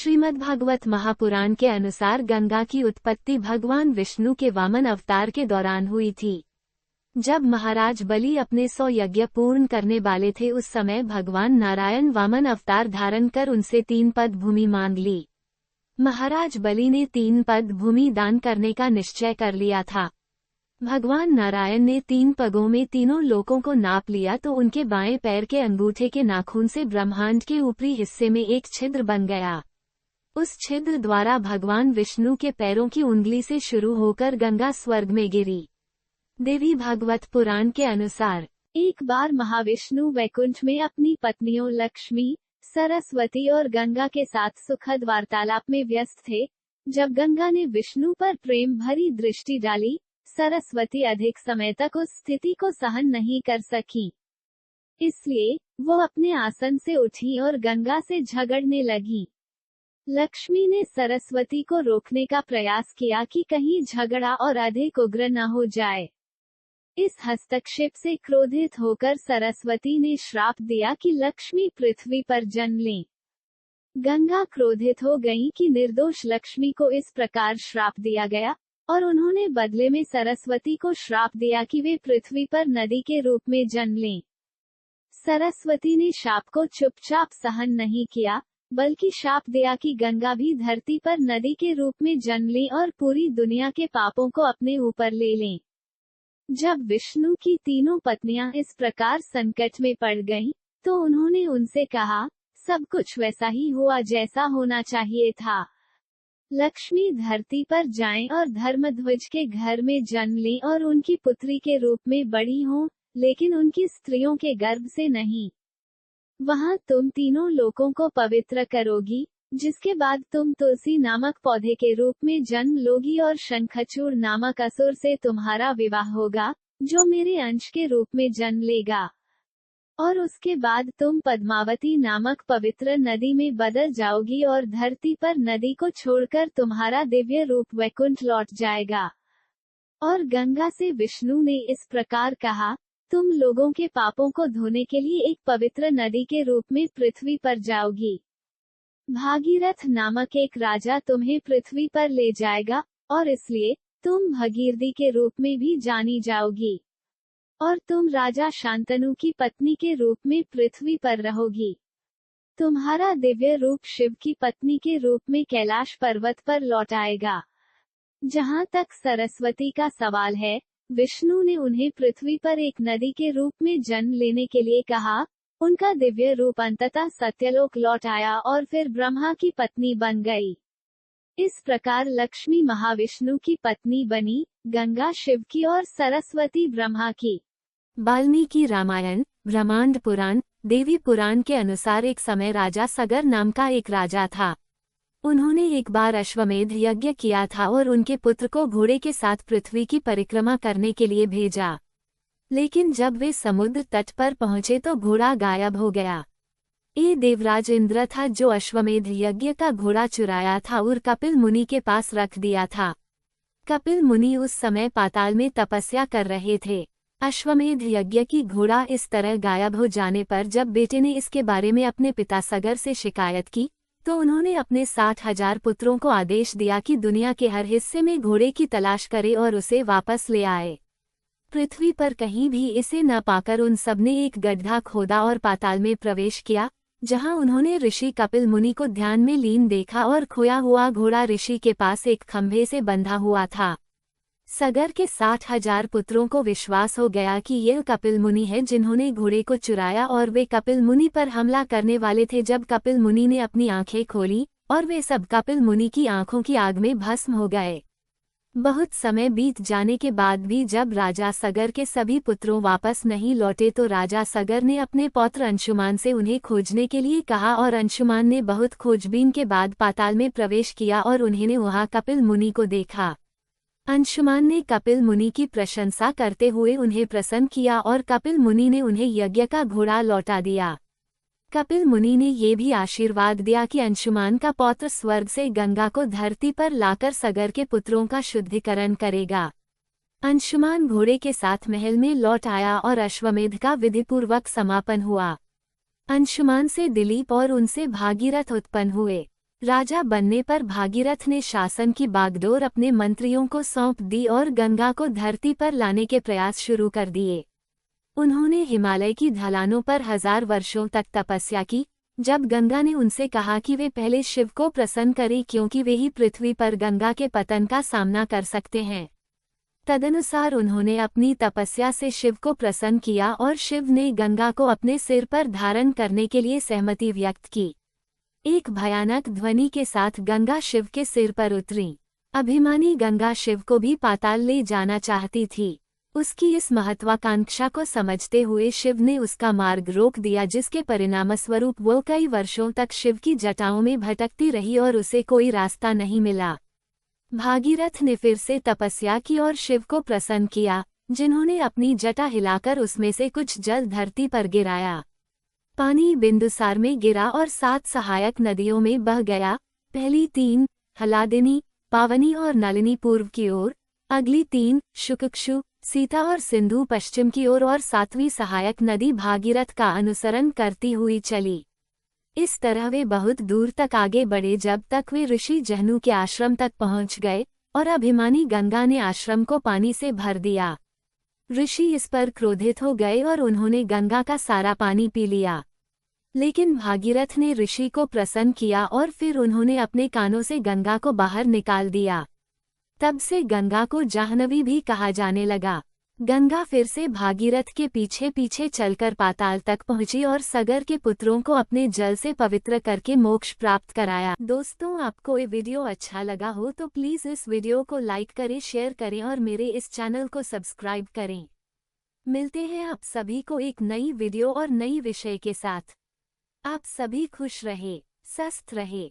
श्रीमद्भागवत महापुराण के अनुसार गंगा की उत्पत्ति भगवान विष्णु के वामन अवतार के दौरान हुई थी। जब महाराज बलि अपने 100 यज्ञ पूर्ण करने वाले थे, उस समय भगवान नारायण वामन अवतार धारण कर उनसे 3 पद भूमि मांग ली। महाराज बलि ने 3 पद भूमि दान करने का निश्चय कर लिया था। भगवान नारायण ने 3 पगों में तीनों लोकों को नाप लिया तो उनके बाएं पैर के अंगूठे के नाखून से ब्रह्मांड के ऊपरी हिस्से में एक छिद्र बन गया। उस छिद्र द्वारा भगवान विष्णु के पैरों की उंगली से शुरू होकर गंगा स्वर्ग में गिरी। देवी भागवत पुराण के अनुसार एक बार महाविष्णु वैकुंठ में अपनी पत्नियों लक्ष्मी, सरस्वती और गंगा के साथ सुखद वार्तालाप में व्यस्त थे। जब गंगा ने विष्णु पर प्रेम भरी दृष्टि डाली, सरस्वती अधिक समय तक उस स्थिति को सहन नहीं कर सकी। इसलिए वो अपने आसन से उठी और गंगा से झगड़ने लगी। लक्ष्मी ने सरस्वती को रोकने का प्रयास किया कि कहीं झगड़ा और अधिक उग्र न हो जाए। इस हस्तक्षेप से क्रोधित होकर सरस्वती ने श्राप दिया कि लक्ष्मी पृथ्वी पर जन्म लें। गंगा क्रोधित हो गई कि निर्दोष लक्ष्मी को इस प्रकार श्राप दिया गया और उन्होंने बदले में सरस्वती को श्राप दिया कि वे पृथ्वी पर नदी के रूप में जन्म लें। सरस्वती ने शाप को चुपचाप सहन नहीं किया, बल्कि शाप दिया कि गंगा भी धरती पर नदी के रूप में जन्म लें और पूरी दुनिया के पापों को अपने ऊपर ले लें। जब विष्णु की तीनों पत्नियां इस प्रकार संकट में पड़ गईं, तो उन्होंने उनसे कहा, सब कुछ वैसा ही हुआ जैसा होना चाहिए था। लक्ष्मी धरती पर जाएं और धर्मध्वज के घर में जन्म लें और उनकी पुत्री के रूप में बड़ी हों, लेकिन उनकी स्त्रियों के गर्भ से नहीं। वहां तुम तीनों लोकों को पवित्र करोगी, जिसके बाद तुम तुलसी नामक पौधे के रूप में जन्म लोगी और शंखचूड़ नामक असुर से तुम्हारा विवाह होगा, जो मेरे अंश के रूप में जन्म लेगा। और उसके बाद तुम पद्मावती नामक पवित्र नदी में बदल जाओगी और धरती पर नदी को छोड़कर तुम्हारा दिव्य रूप वैकुंठ लौट जाएगा। और गंगा से विष्णु ने इस प्रकार कहा, तुम लोगों के पापों को धोने के लिए एक पवित्र नदी के रूप में पृथ्वी पर जाओगी। भागीरथ नामक एक राजा तुम्हें पृथ्वी पर ले जाएगा और इसलिए तुम भगीरथी के रूप में भी जानी जाओगी। और तुम राजा शांतनु की पत्नी के रूप में पृथ्वी पर रहोगी। तुम्हारा दिव्य रूप शिव की पत्नी के रूप में कैलाश पर्वत पर लौट आएगा। जहाँ तक सरस्वती का सवाल है, विष्णु ने उन्हें पृथ्वी पर एक नदी के रूप में जन्म लेने के लिए कहा। उनका दिव्य रूप अंततः सत्यलोक लौट आया और फिर ब्रह्मा की पत्नी बन गई। इस प्रकार लक्ष्मी महाविष्णु की पत्नी बनी, गंगा शिव की और सरस्वती ब्रह्मा की। वाल्मीकि रामायण, ब्रह्मांड पुराण, देवी पुराण के अनुसार एक समय राजा सगर नाम का एक राजा था। उन्होंने एक बार अश्वमेध यज्ञ किया था और उनके पुत्र को घोड़े के साथ पृथ्वी की परिक्रमा करने के लिए भेजा। लेकिन जब वे समुद्र तट पर पहुंचे तो घोड़ा गायब हो गया। ये देवराज इंद्र था जो अश्वमेध यज्ञ का घोड़ा चुराया था और कपिल मुनि के पास रख दिया था। कपिल मुनि उस समय पाताल में तपस्या कर रहे थे। अश्वमेध यज्ञ की घोड़ा इस तरह गायब हो जाने पर जब बेटे ने इसके बारे में अपने पिता सगर से शिकायत की, तो उन्होंने अपने 60,000 पुत्रों को आदेश दिया कि दुनिया के हर हिस्से में घोड़े की तलाश करे और उसे वापस ले आए। पृथ्वी पर कहीं भी इसे न पाकर उन सबने एक गड्ढा खोदा और पाताल में प्रवेश किया, जहां उन्होंने ऋषि कपिल मुनि को ध्यान में लीन देखा और खोया हुआ घोड़ा ऋषि के पास एक खंभे से बंधा हुआ था। सगर के 60,000 पुत्रों को विश्वास हो गया कि ये कपिल मुनि है जिन्होंने घोड़े को चुराया और वे कपिल मुनि पर हमला करने वाले थे। जब कपिल मुनि ने अपनी आंखें खोली और वे सब कपिल मुनि की आंखों की आग में भस्म हो गए। बहुत समय बीत जाने के बाद भी जब राजा सगर के सभी पुत्रों वापस नहीं लौटे तो राजा सगर ने अपने पौत्र अंशुमान से उन्हें खोजने के लिए कहा और अंशुमान ने बहुत खोजबीन के बाद पाताल में प्रवेश किया और उन्होंने वहां कपिल मुनि को देखा। अंशुमान ने कपिल मुनि की प्रशंसा करते हुए उन्हें प्रसन्न किया और कपिल मुनि ने उन्हें यज्ञ का घोड़ा लौटा दिया। कपिल मुनि ने ये भी आशीर्वाद दिया कि अंशुमान का पौत्र स्वर्ग से गंगा को धरती पर लाकर सगर के पुत्रों का शुद्धिकरण करेगा। अंशुमान घोड़े के साथ महल में लौट आया और अश्वमेध का विधिपूर्वक समापन हुआ। अंशुमान से दिलीप और उनसे भागीरथ उत्पन्न हुए। राजा बनने पर भागीरथ ने शासन की बागडोर अपने मंत्रियों को सौंप दी और गंगा को धरती पर लाने के प्रयास शुरू कर दिए। उन्होंने हिमालय की ढलानों पर 1000 वर्षों तक तपस्या की। जब गंगा ने उनसे कहा कि वे पहले शिव को प्रसन्न करें क्योंकि वे ही पृथ्वी पर गंगा के पतन का सामना कर सकते हैं, तदनुसार उन्होंने अपनी तपस्या से शिव को प्रसन्न किया और शिव ने गंगा को अपने सिर पर धारण करने के लिए सहमति व्यक्त की। एक भयानक ध्वनि के साथ गंगा शिव के सिर पर उतरी। अभिमानी गंगा शिव को भी पाताल ले जाना चाहती थी। उसकी इस महत्वाकांक्षा को समझते हुए शिव ने उसका मार्ग रोक दिया, जिसके परिणामस्वरूप वो कई वर्षों तक शिव की जटाओं में भटकती रही और उसे कोई रास्ता नहीं मिला। भागीरथ ने फिर से तपस्या की और शिव को प्रसन्न किया, जिन्होंने अपनी जटा हिलाकर उसमें से कुछ जल धरती पर गिराया। पानी बिंदुसार में गिरा और 7 सहायक नदियों में बह गया। पहली 3 हलादिनी, पावनी और नलिनी पूर्व की ओर, अगली 3 शुकक्षु, सीता और सिंधु पश्चिम की ओर और 7वीं सहायक नदी भागीरथ का अनुसरण करती हुई चली। इस तरह वे बहुत दूर तक आगे बढ़े जब तक वे ऋषि जहनु के आश्रम तक पहुंच गए और अभिमानी गंगा ने आश्रम को पानी से भर दिया। ऋषि इस पर क्रोधित हो गए और उन्होंने गंगा का सारा पानी पी लिया। लेकिन भागीरथ ने ऋषि को प्रसन्न किया और फिर उन्होंने अपने कानों से गंगा को बाहर निकाल दिया। तब से गंगा को जाह्नवी भी कहा जाने लगा। गंगा फिर से भागीरथ के पीछे पीछे चलकर पाताल तक पहुंची और सगर के पुत्रों को अपने जल से पवित्र करके मोक्ष प्राप्त कराया। दोस्तों, आपको ये वीडियो अच्छा लगा हो तो प्लीज़ इस वीडियो को लाइक करें, शेयर करें और मेरे इस चैनल को सब्सक्राइब करें। मिलते हैं आप सभी को एक नई वीडियो और नई विषय के साथ। आप सभी खुश रहे, स्वस्थ रहे।